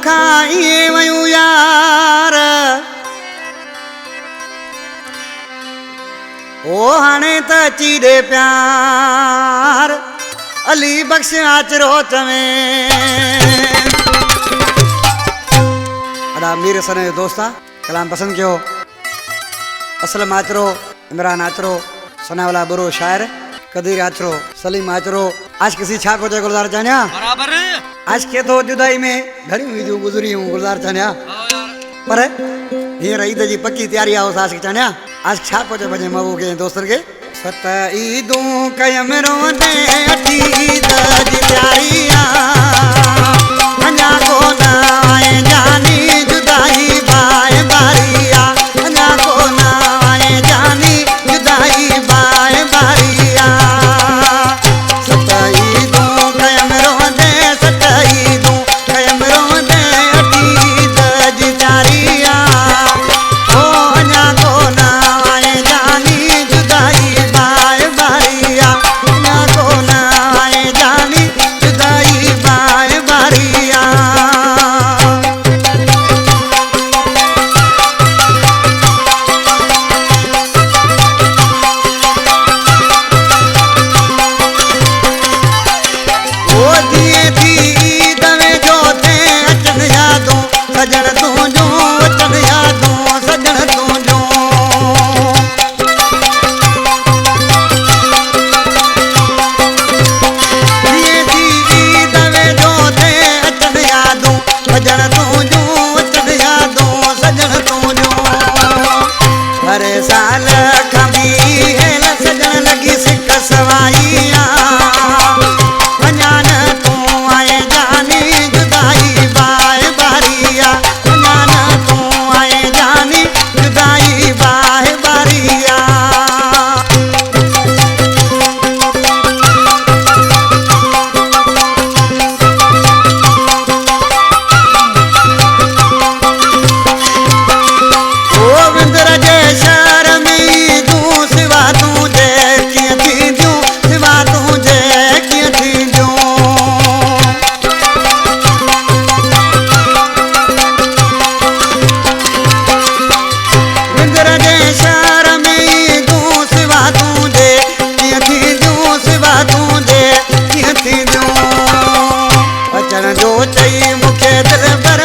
खाई वयूं यार ओ हाणे त अची ॾे प्यार अली बख्श आचरो चवें अदा मीर सन जो दोस्त आहे कलाम पसंद कयो असलम आचरो इमरान आचरो सनावाला बुरो शायर कदीर आचरो सलीम आचरो आज किसी छा को गुलजार चाहनिया बराबर आज के तो जुदाई में घणी वीडियो गुजरी हूं गुलजार चाहनिया पर हींअर ईद जी पक्की तैयारी आहे उस आज चाहनिया आज छा को बजे मऊ के दोस्तन के सत ईदूं कयम रोने अठी ईद जी तैयारी अञा कोन आए जानी जुदाई बाए बारिया अञा कोन आए जानी जुदाई बाए बारिया सत ईदूं कयम रोने सत ईदूं कयम रोने अठी ईद जी तैयारी ओ अञा कोन आए जानी जुदाई बाए बारिया अञा कोन आए जानी जुदाई बाए बारिया ओ दिए थी दवे जो थे अचन यादों सजन तूं जो अचन यादों सजन तूं जो दिए थी दवे जो थे अचन यादों सजन तूं जो अचन यादों सजन तूं जो हर साल खबी हेल सजन लगी सिक सवाईया अञा न तूं आए जानी जुदाई बाए बारिया अञा न तूं आए जानी जुदाई बाए बारिया ओ विंदर जे शहर में तूं सिवा तुंहिंजे कीअं थींदियूं सिवा तुंहिंजे कीअं थींदियूं विंदर जे शहर में तूं सिवा तुंहिंजे कीअं थींदियूं सिवा तुंहिंजे कीअं थींदियूं अचण जो चई मूंखे दिल पर